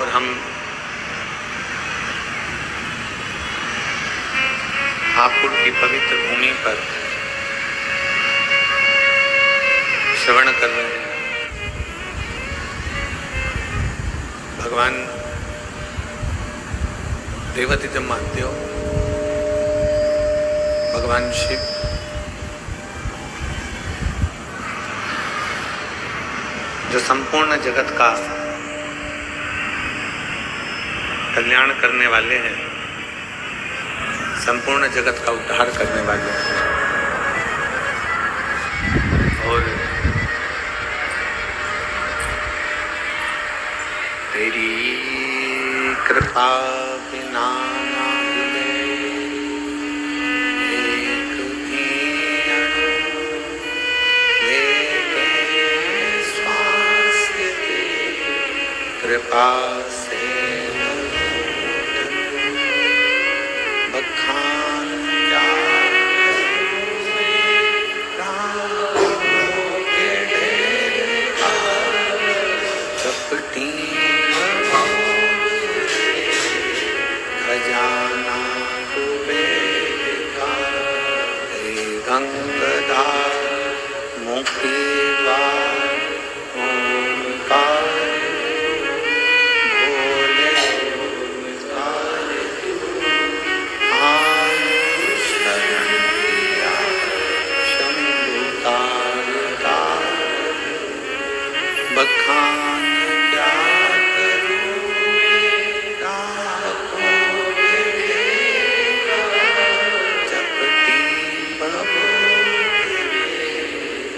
और हम हापुड़ की पवित्र भूमि पर श्रवण कर रहे हैं। भगवान देवादिदेव महादेव, भगवान शिव जो संपूर्ण जगत का कल्याण करने वाले हैं, संपूर्ण जगत का उद्धार करने वाले हैं। और तेरी कृपा बिना ना मिले एक भी अणु, लेके श्वास के कृपा से बखान क्या के चपटी खजाना कुबेर का गंगाधार मुक्ति द्वार ओंकार भोले ओंकार आयुष शरण दिया शंभु तार बखान क्या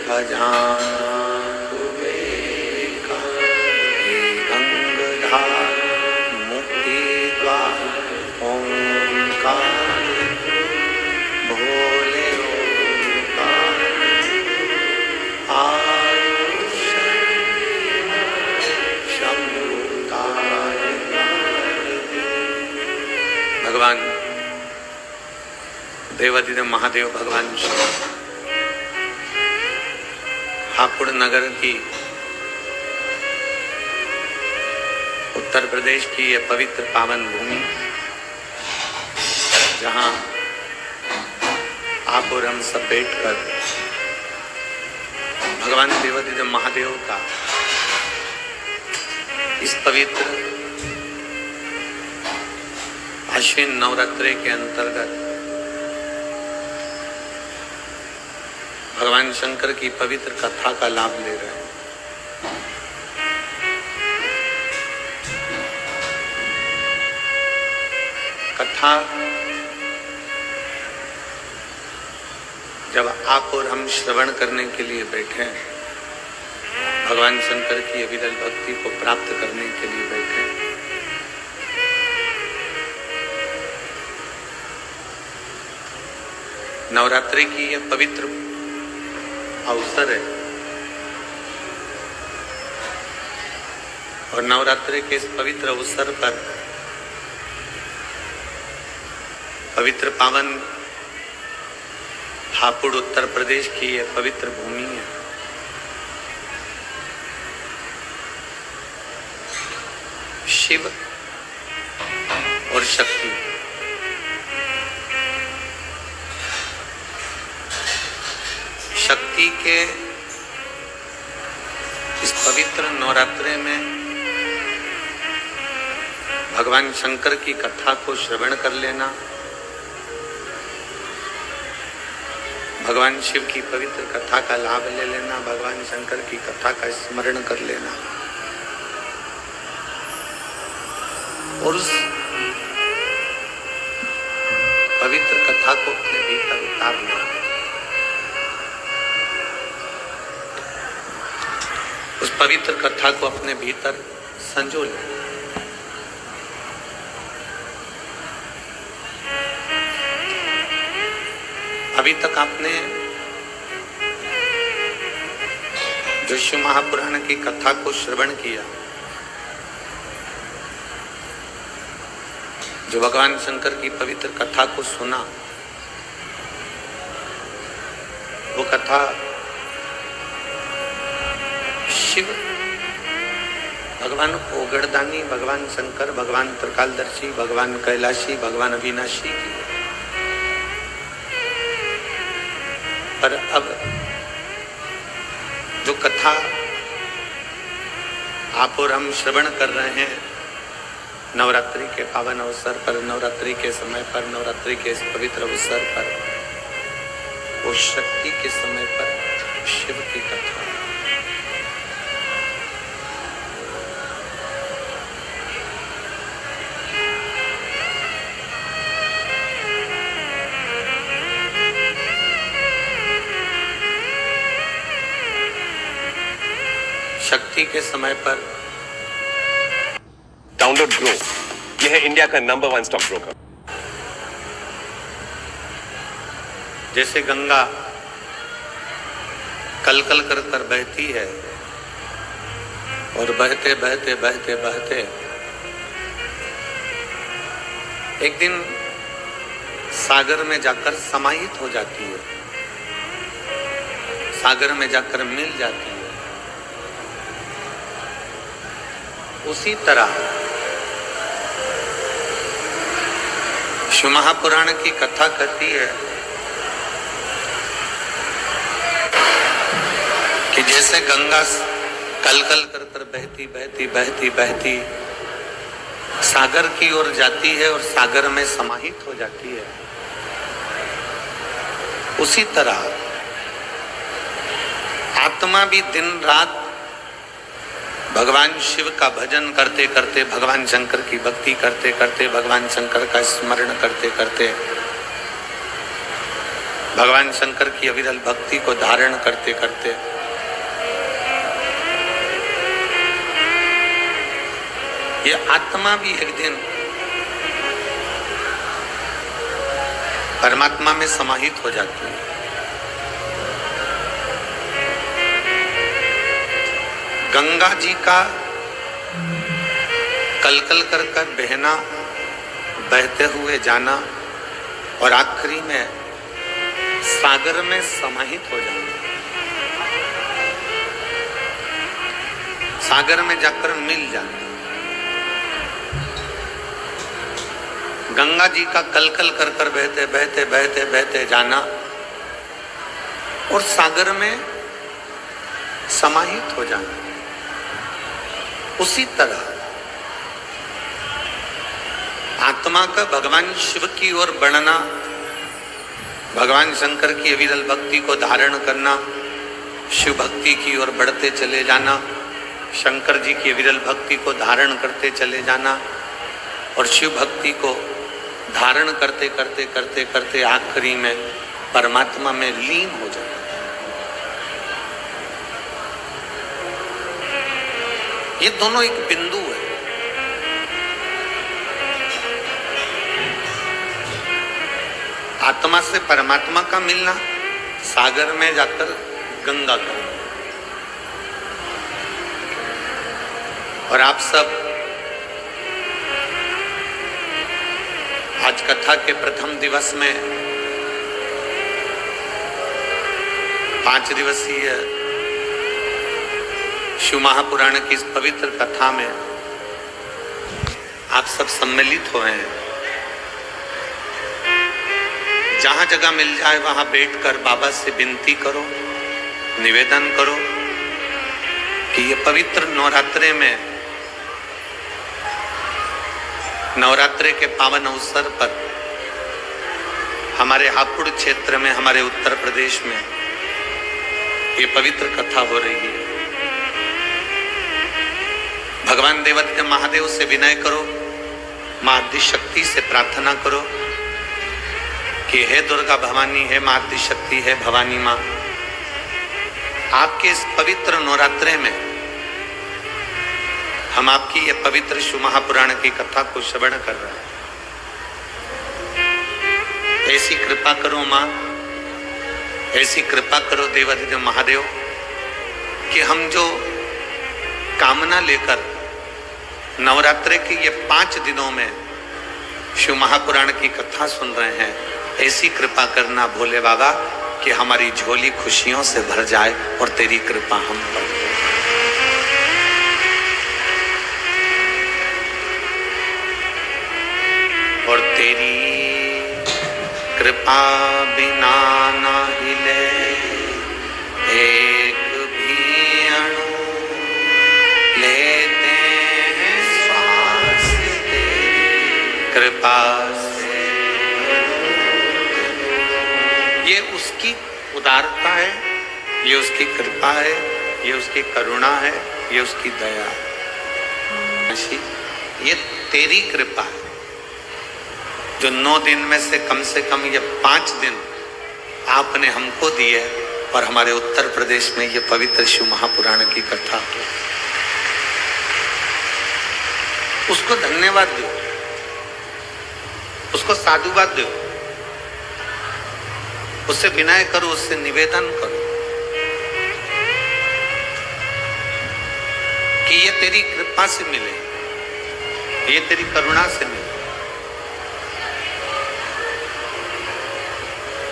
खजाना कुबेर का गंगाधार मुक्ति द्वार ओंकार भोले ओंकार आयुष शंभु तार। भगवान देवादिदेव महादेव भगवान शिव हापुड़ नगर की उत्तर प्रदेश की यह पवित्र पावन भूमि, जहां आप और हम सब बैठकर भगवान देवादिदेव महादेव का इस पवित्र आश्विन नवरात्रि के अंतर्गत भगवान शंकर की पवित्र कथा का लाभ ले रहे हैं। कथा जब आप और हम श्रवण करने के लिए बैठे हैं, भगवान शंकर की अविरल भक्ति को प्राप्त करने के लिए बैठे हैं, नवरात्रि की यह पवित्र अवसर है और नवरात्रि के इस पवित्र अवसर पर पवित्र पावन हापुड़ उत्तर प्रदेश की यह पवित्र भूमि है। शिव और शक्ति शक्ति के इस पवित्र नवरात्रि में भगवान शंकर की कथा को श्रवण कर लेना, भगवान शिव की पवित्र कथा का लाभ ले लेना, भगवान शंकर की कथा का स्मरण कर लेना और उस पवित्र कथा को अपने भीतर उतारना, उस पवित्र कथा को अपने भीतर संजो लेना। अभी तक आपने जो शिव महापुराण की कथा को श्रवण किया, जो भगवान शंकर की पवित्र कथा को सुना, वो कथा शिव भगवान ओगड़दानी, भगवान शंकर, भगवान त्रिकालदर्शी, भगवान कैलाशी, भगवान अविनाशी की। पर अब जो कथा आप और हम श्रवण कर रहे हैं नवरात्रि के पावन अवसर पर, नवरात्रि के समय पर, नवरात्रि के इस पवित्र अवसर पर, वो शक्ति के समय पर शिव की कथा। शक्ति के समय पर डाउनलोड ग्रो, यह है इंडिया का नंबर 1 स्टॉक ब्रोकर। जैसे गंगा कलकल कर कर बहती है और बहते बहते बहते बहते एक दिन सागर में जाकर समाहित हो जाती है, सागर में जाकर मिल जाती है। उसी तरह शिव महापुराण की कथा कहती है कि जैसे गंगा कलकल कर कर बहती बहती बहती बहती सागर की ओर जाती है और सागर में समाहित हो जाती है, उसी तरह आत्मा भी दिन रात भगवान शिव का भजन करते करते, भगवान शंकर की भक्ति करते करते, भगवान शंकर का स्मरण करते करते, भगवान शंकर की अविरल भक्ति को धारण करते करते ये आत्मा भी एक दिन परमात्मा में समाहित हो जाती है। गंगा जी का कलकल कर कर बहना, बहते हुए जाना और आखिरी में सागर में समाहित हो जाना, सागर में जाकर मिल जाना। गंगा जी का कलकल कर कर बहते बहते बहते बहते जाना और सागर में समाहित हो जाना। उसी तरह आत्मा का भगवान शिव की ओर बढ़ना, भगवान शंकर की अविरल भक्ति को धारण करना, शिव भक्ति की ओर बढ़ते चले जाना, शंकर जी की अविरल भक्ति को धारण करते चले जाना और शिव भक्ति को धारण करते करते करते करते आखिरी में परमात्मा में लीन हो जाना। ये दोनों एक बिंदु है। आत्मा से परमात्मा का मिलना, सागर में जाकर गंगा का। और आप सब आज कथा के प्रथम दिवस में 5 दिवसीय शिव महापुराण की इस पवित्र कथा में आप सब सम्मिलित हुए हैं। जहां जगह मिल जाए वहां बैठकर बाबा से विनती करो, निवेदन करो कि ये पवित्र नवरात्रे में, नवरात्रे के पावन अवसर पर हमारे हापुड़ क्षेत्र में, हमारे उत्तर प्रदेश में ये पवित्र कथा हो रही है। भगवान देवत्य महादेव से विनय करो, मां आदिशक्ति से प्रार्थना करो कि हे दुर्गा भवानी, हे मां आदिशक्ति, हे भवानी मां, आपके इस पवित्र नवरात्रे में हम आपकी ये पवित्र शिव महापुराण की कथा को श्रवण कर रहे हैं। ऐसी कृपा करो मां, ऐसी कृपा करो देवाधिदेव महादेव कि हम जो कामना लेकर नवरात्रे के ये 5 दिनों में शिव महापुराण की कथा सुन रहे हैं, ऐसी कृपा करना भोले बाबा कि हमारी झोली खुशियों से भर जाए और तेरी कृपा हम पर। कृपा बिना न हिले एक भी अणु, लेते हैं श्वास तेरी कृपा से। ये उसकी उदारता है, ये उसकी कृपा है, ये उसकी करुणा है, ये उसकी दया है। ये तेरी कृपा है जो 9 दिन में से कम ये 5 दिन आपने हमको दिए और हमारे उत्तर प्रदेश में ये पवित्र शिव महापुराण की कथा, उसको धन्यवाद दो, उसको साधुवाद दो, उससे विनय करो, उससे निवेदन करो कि ये तेरी कृपा से मिले, ये तेरी करुणा से मिले।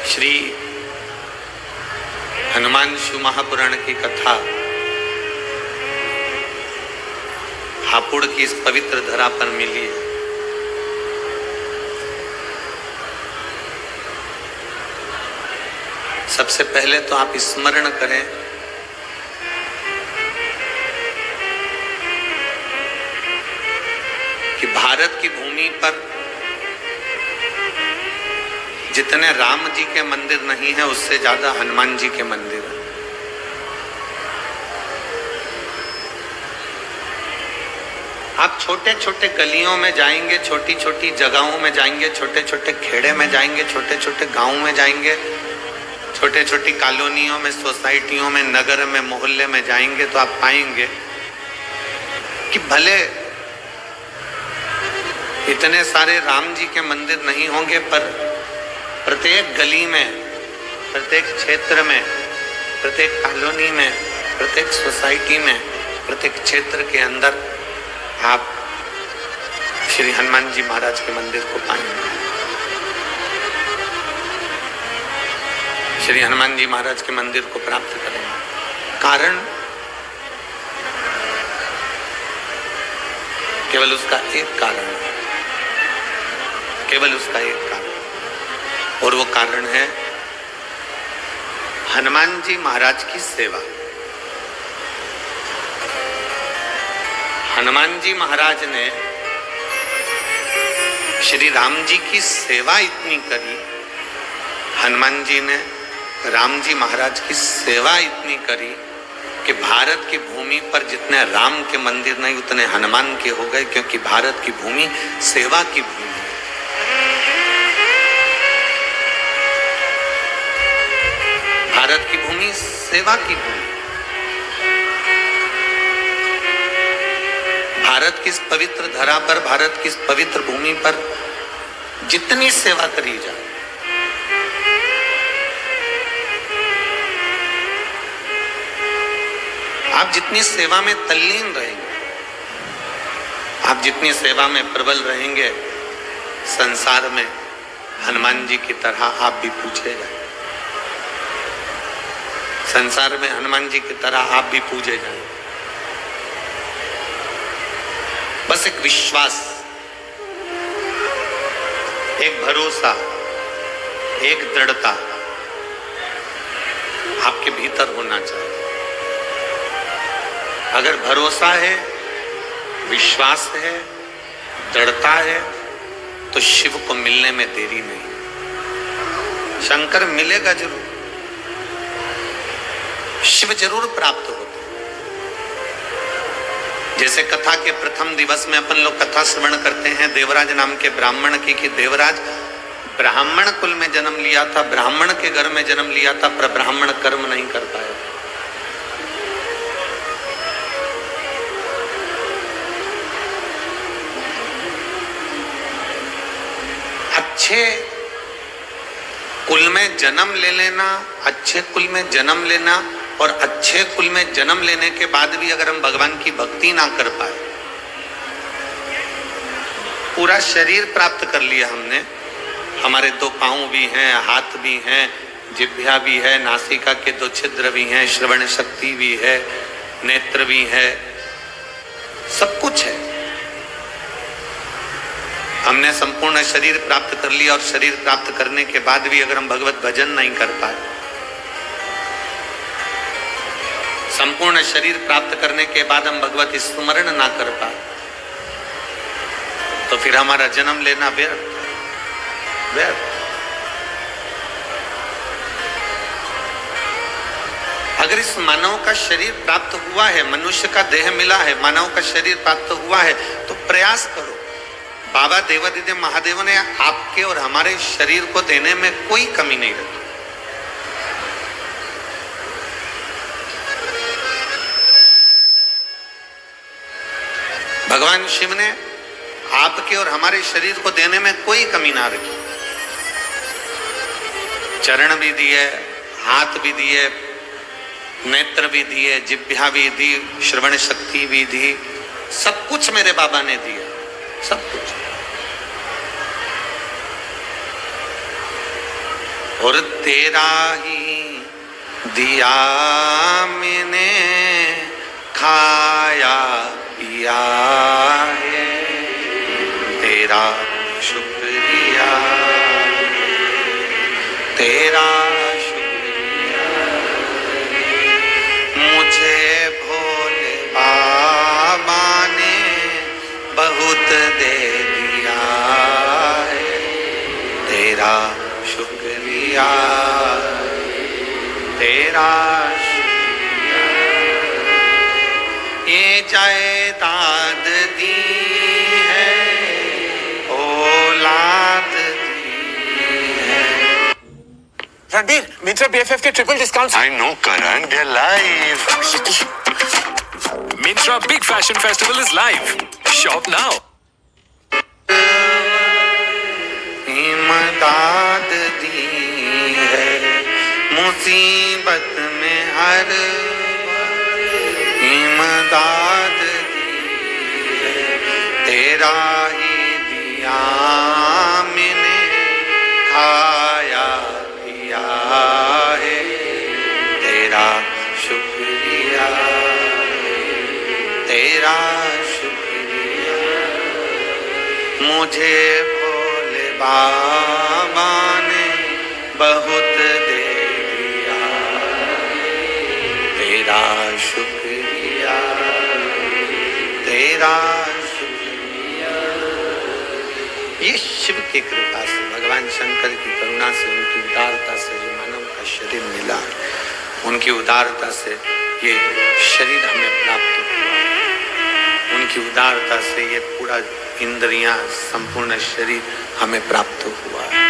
श्री हनुमान शिव महापुराण की कथा हापुड़ की इस पवित्र धरा पर मिली है। सबसे पहले तो आप स्मरण करें कि भारत की भूमि पर जितने राम जी के मंदिर नहीं है उससे ज्यादा हनुमान जी के मंदिर हैं। आप छोटे छोटे गलियों में जाएंगे, छोटी छोटी जगहों में जाएंगे, छोटे छोटे खेड़े में जाएंगे, छोटे छोटे गांवों में जाएंगे, छोटे छोटी कॉलोनियों में, सोसाइटियों में, नगर में, मोहल्ले में जाएंगे तो आप पाएंगे कि भले इतने सारे राम जी के मंदिर नहीं होंगे पर प्रत्येक गली में, प्रत्येक क्षेत्र में, प्रत्येक कॉलोनी में, प्रत्येक सोसाइटी में, प्रत्येक क्षेत्र के अंदर आप श्री हनुमान जी महाराज के मंदिर को पाएंगे। श्री हनुमान जी महाराज के मंदिर को प्राप्त करेंगे। कारण केवल उसका एक कारण है, केवल उसका एक कारण, और वो कारण है हनुमान जी महाराज की सेवा। हनुमान जी महाराज ने श्री राम जी की सेवा इतनी करी, हनुमान जी ने राम जी महाराज की सेवा इतनी करी कि भारत की भूमि पर जितने राम के मंदिर नहीं उतने हनुमान के हो गए, क्योंकि भारत की भूमि सेवा की भूमि है। भारत की भूमि सेवा की भूमि। भारत की इस पवित्र धरा पर, भारत की इस पवित्र भूमि पर जितनी सेवा करी जाए, आप जितनी सेवा में तल्लीन रहेंगे, आप जितनी सेवा में प्रबल रहेंगे, संसार में हनुमान जी की तरह आप भी पूछे जाए, संसार में हनुमान जी की तरह आप भी पूजे जाए। बस एक विश्वास, एक भरोसा, एक दृढ़ता आपके भीतर होना चाहिए। अगर भरोसा है, विश्वास है, दृढ़ता है, तो शिव को मिलने में देरी नहीं। शंकर मिलेगा जरूर, शिव जरूर प्राप्त होते। जैसे कथा के प्रथम दिवस में अपन लोग कथा श्रवण करते हैं देवराज नाम के ब्राह्मण की, कि देवराज ब्राह्मण कुल में जन्म लिया था, ब्राह्मण के घर में जन्म लिया था, पर ब्राह्मण कर्म नहीं कर पाया। अच्छे कुल में जन्म ले लेना, अच्छे कुल में जन्म लेना, और अच्छे कुल में जन्म लेने के बाद भी अगर हम भगवान की भक्ति ना कर पाए, पूरा शरीर प्राप्त कर लिया हमने, हमारे 2 पांव भी हैं, हाथ भी हैं, जिह्वा भी है, नासिका के 2 छिद्र भी हैं, श्रवण शक्ति भी है, नेत्र भी है, सब कुछ है, हमने संपूर्ण शरीर प्राप्त कर लिया और शरीर प्राप्त करने के बाद भी अगर हम भगवत भजन नहीं कर पाए, संपूर्ण शरीर प्राप्त करने के बाद हम भगवत स्मरण ना कर पाए, तो फिर हमारा जन्म लेना व्यर्थ व्यर्थ। अगर इस मानव का शरीर प्राप्त हुआ है, मनुष्य का देह मिला है, मानव का शरीर प्राप्त हुआ है, तो प्रयास करो। बाबा देवादिदेव महादेव ने आपके और हमारे शरीर को देने में कोई कमी नहीं रखी। भगवान शिव ने आपके और हमारे शरीर को देने में कोई कमी ना रखी। चरण भी दिए, हाथ भी दिए, नेत्र भी दिए, जिह्वा भी दी, श्रवण शक्ति भी दी, सब कुछ मेरे बाबा ने दिया, सब कुछ। और तेरा ही दिया मैंने खाया पिया है, तेरा शुक्रिया, तेरा शुक्रिया। मुझे भोले बाबा ने बहुत दे दिया है, तेरा शुक्रिया, तेरा शुक्रिया। ये जायदाद दी है, औलाद दी है। रणबीर, मिंत्रा BFF के triple discounts. I know, Karan, they're live. Myntra Big Fashion Festival is live. Shop now. इमदाद दी है मुसीबत में हर, इमदाद दी है, तेरा ही दिया मैंने खाया पिया है, तेरा शुक्रिया, तेरा शुक्रिया। मुझे भोले बाबा ने बहुत दे दिया, तेरा शुक्रिया, तेरा शुक्रिया। ये शिव की कृपा से, भगवान शंकर की करुणा से, उनकी उदारता से जो मानव का शरीर मिला, उनकी उदारता से ये शरीर हमें प्राप्त हुआ, उनकी उदारता से ये पूरा इंद्रियां, संपूर्ण शरीर हमें प्राप्त हुआ है।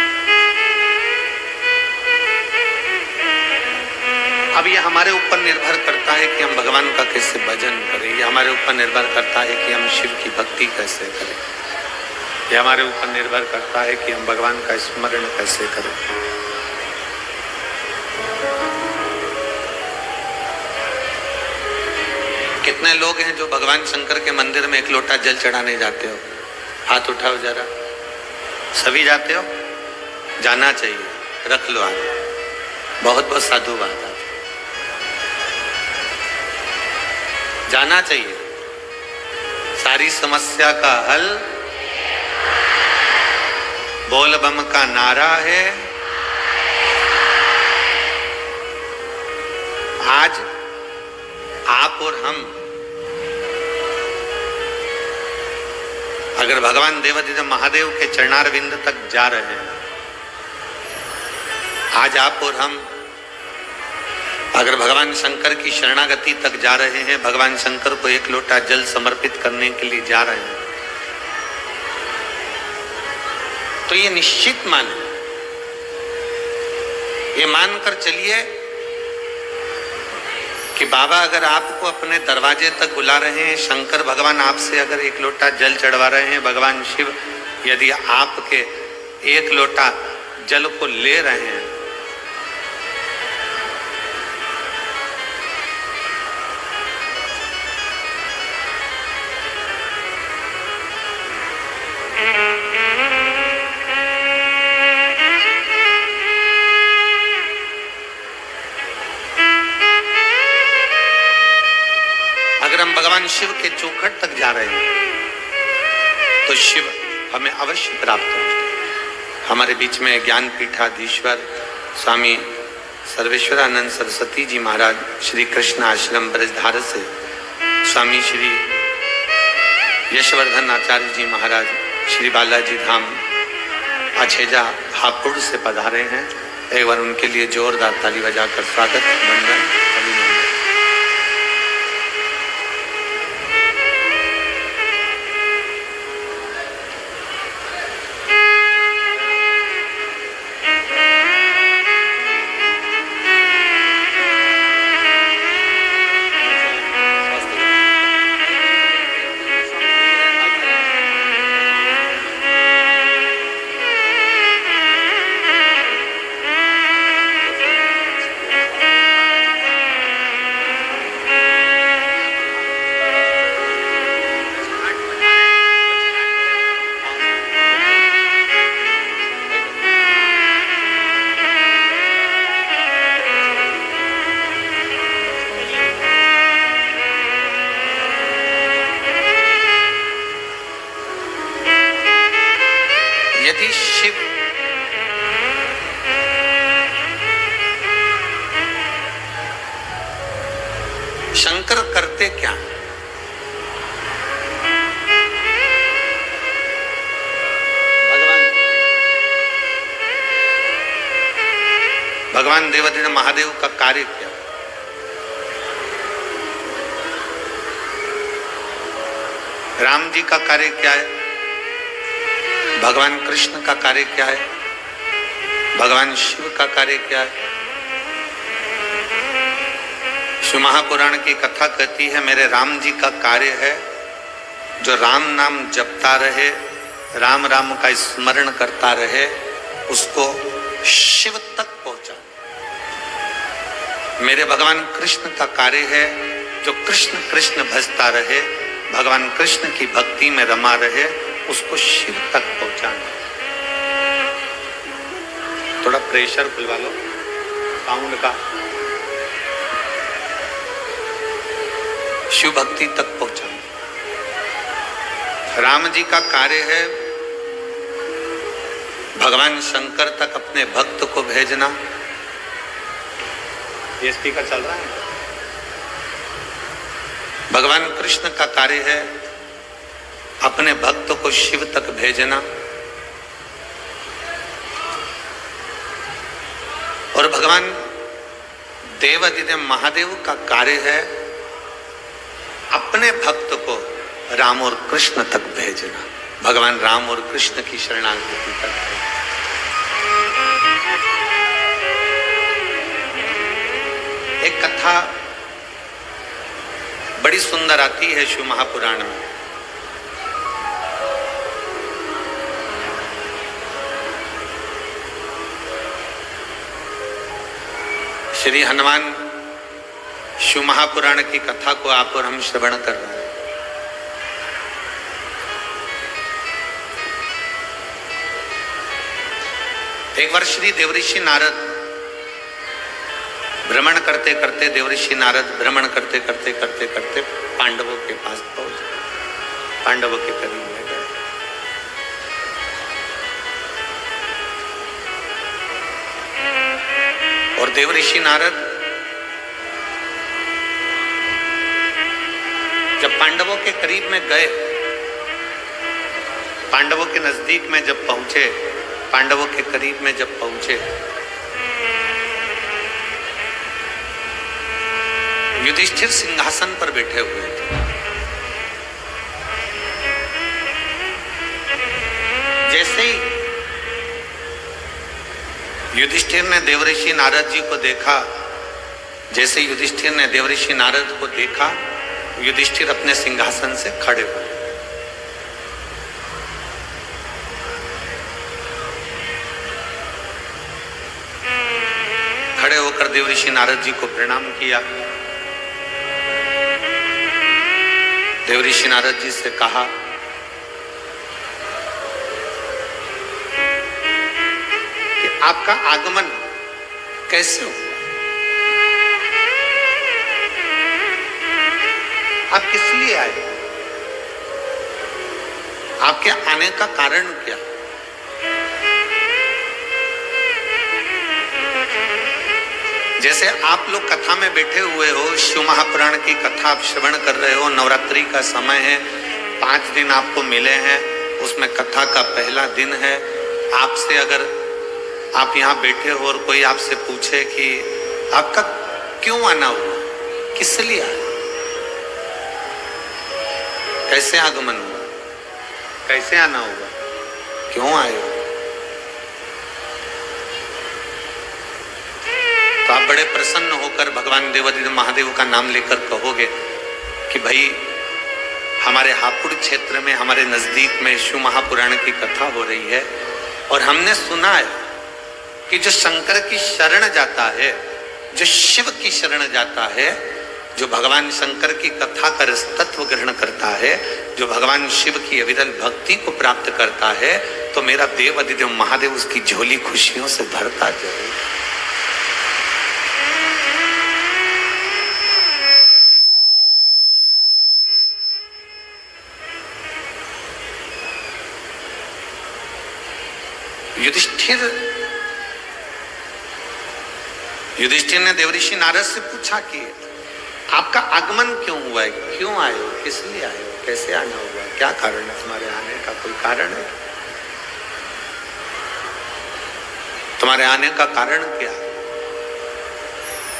अब ये हमारे ऊपर निर्भर करता है कि हम भगवान का कैसे भजन करें, ये हमारे ऊपर निर्भर करता है कि हम शिव की भक्ति कैसे करें, ये हमारे ऊपर निर्भर करता है कि हम भगवान का स्मरण कैसे करें। कितने लोग हैं जो भगवान शंकर के मंदिर में एक लोटा जल चढ़ाने जाते हो? हाथ उठाओ जरा। सभी जाते हो? जाना चाहिए, रख लो हाथ। बहुत बहुत साधुवाद आप, जाना चाहिए। सारी समस्या का हल बोल बम का नारा है। आज आप और हम अगर भगवान देवादिदेव महादेव के चरणारविंद तक जा रहे हैं, आज आप और हम अगर भगवान शंकर की शरणागति तक जा रहे हैं, भगवान शंकर को एक लोटा जल समर्पित करने के लिए जा रहे हैं, तो ये निश्चित माने, ये मानकर चलिए कि बाबा अगर आपको अपने दरवाजे तक बुला रहे हैं, शंकर भगवान आपसे अगर एक लोटा जल चढ़वा रहे हैं, भगवान शिव यदि आपके एक लोटा जल को ले रहे हैं, अगर हम भगवान शिव के चौखट तक जा रहे हैं, तो शिव हमें अवश्य प्राप्त हो। हमारे बीच में ज्ञान पीठाधीश्वर स्वामी सर्वेश्वरानंद सरस्वती जी महाराज श्री कृष्ण आश्रम ब्रजधार से स्वामी श्री यशवर्धन आचार्य जी महाराज श्री बालाजी धाम अछेजा हापुड़ से पधारे हैं। एक बार उनके लिए जोरदार ताली बजाकर स्वागत वंदन अभिनंदन। यदि शिव शंकर करते क्या? भगवान देवादिदेव महादेव का कार्य क्या? राम जी का कार्य क्या है? भगवान कृष्ण का कार्य क्या है? भगवान शिव का कार्य क्या है? शिव महापुराण की कथा कहती है मेरे राम जी का कार्य है जो राम नाम जपता रहे, राम राम का स्मरण करता रहे, उसको शिव तक पहुंचा। मेरे भगवान कृष्ण का कार्य है जो कृष्ण कृष्ण भजता रहे, भगवान कृष्ण की भक्ति में रमा रहे, उसको शिव तक पहुंचाना। थोड़ा प्रेशर खुलवा लो साउंड का। शिव भक्ति तक पहुंचाना राम जी का कार्य है। भगवान शंकर तक अपने भक्त को भेजना। ये स्पीकर चल रहा है। भगवान कृष्ण का कार्य है अपने भक्त को शिव तक भेजना। और भगवान देवादिदेव महादेव का कार्य है अपने भक्त को राम और कृष्ण तक भेजना। भगवान राम और कृष्ण की शरणागति तक। एक कथा बड़ी सुंदर आती है शिव महापुराण में। श्री हनुमान शिव महापुराण की कथा को आप और हम श्रवण कर रहे हैं। एक बार श्री देवऋषि नारद भ्रमण करते करते भ्रमण करते करते पांडवों के पास पहुंचे, पांडवों के करीब में गए। और देवऋषि नारद जब पांडवों के करीब में गए, पांडवों के नजदीक में जब पहुंचे, पांडवों के करीब में जब पहुंचे, युधिष्ठिर सिंहासन पर बैठे हुए थे। जैसे ही युधिष्ठिर ने देवऋषि नारद जी को देखा, जैसे युधिष्ठिर ने देवऋषि नारद को देखा, युधिष्ठिर अपने सिंहासन से खड़े हुए। खड़े होकर देवऋषि नारद जी को प्रणाम किया। देवऋषि नारद जी से कहा कि आपका आगमन कैसे हो? आप किस लिए आए? आपके आने का कारण क्या? जैसे आप लोग कथा में बैठे हुए हो, शिव महापुराण की कथा आप श्रवण कर रहे हो, नवरात्रि का समय है, 5 दिन आपको मिले हैं, उसमें कथा का पहला दिन है। आपसे अगर आप यहाँ बैठे हो और कोई आपसे पूछे कि आपका क्यों आना हुआ, किस लिए आया, कैसे आगमन हुआ, कैसे आना हुआ, क्यों आए हो, तो आप बड़े प्रसन्न होकर भगवान देवादिदेव महादेव का नाम लेकर कहोगे कि भाई हमारे हापुड़ क्षेत्र में, हमारे नजदीक में शिव महापुराण की कथा हो रही है और हमने सुना है कि जो शंकर की शरण जाता है, जो शिव की शरण जाता है, जो भगवान शंकर की कथा का तत्व ग्रहण करता है, जो भगवान शिव की अविरल भक्ति को प्राप्त करता है, तो मेरा देव अधिदेव महादेव उसकी झोली खुशियों से भरता जाए। युधिष्ठिर ने देवऋषि नारद से पूछा कि आपका आगमन क्यों हुआ है, क्यों आए हो, किस लिए आए हो, कैसे आना हुआ, क्या कारण है तुम्हारे आने का, कोई कारण है? तुम्हारे आने का कारण क्या,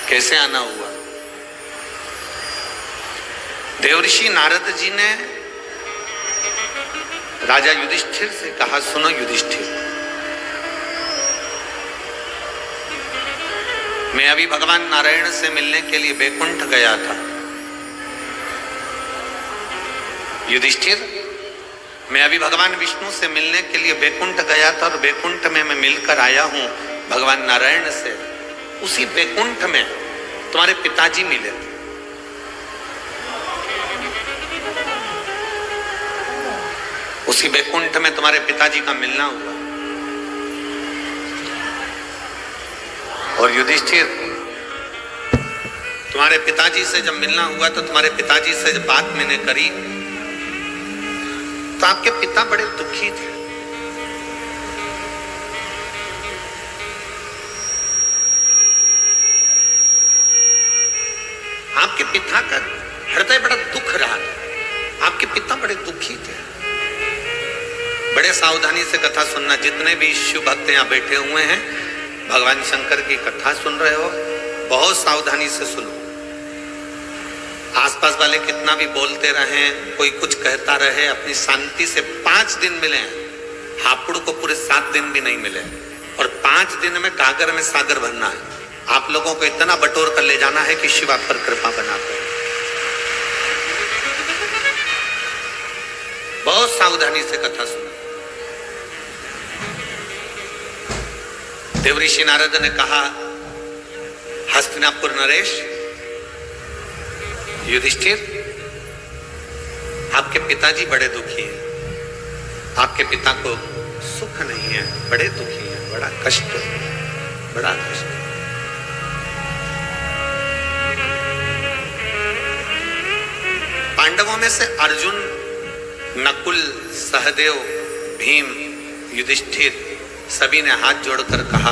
कैसे आना हुआ? देवऋषि नारद जी ने राजा युधिष्ठिर से कहा, सुनो युधिष्ठिर, मैं अभी भगवान नारायण से मिलने के लिए बैकुंठ गया था। युधिष्ठिर, मैं अभी भगवान विष्णु से मिलने के लिए बैकुंठ गया था और बैकुंठ में मैं मिलकर आया हूं भगवान नारायण से। उसी बैकुंठ में तुम्हारे पिताजी मिले थे। उसी बैकुंठ में तुम्हारे पिताजी का मिलना हुआ। और युधिष्ठिर, तुम्हारे पिताजी से जब मिलना हुआ तो तुम्हारे पिताजी से जब बात मैंने करी तो आपके पिता बड़े दुखी थे। आपके पिता का हृदय बड़ा दुख रहा था, आपके पिता बड़े दुखी थे। बड़े सावधानी से कथा सुनना, जितने भी शिव भक्त यहाँ बैठे हुए हैं, भगवान शंकर की कथा सुन रहे हो, बहुत सावधानी से सुनो। आसपास वाले कितना भी बोलते रहे, कोई कुछ कहता रहे, अपनी शांति से 5 दिन मिले हैं। हापुड़ को पूरे 7 दिन भी नहीं मिले और 5 दिन में गागर में सागर भरना है। आप लोगों को इतना बटोर कर ले जाना है कि शिव आप पर कृपा बनाते हैं। बहुत सावधानी से कथा सुनो। देवऋषि नारद ने कहा, हस्तिनापुर नरेश, युधिष्ठिर, आपके पिताजी बड़े दुखी हैं। आपके पिता को सुख नहीं है, बड़े दुखी हैं, बड़ा कष्ट है, बड़ा कष्ट। पांडवों में से अर्जुन, नकुल, सहदेव, भीम, युधिष्ठिर सभी ने हाथ जोड़कर कहा,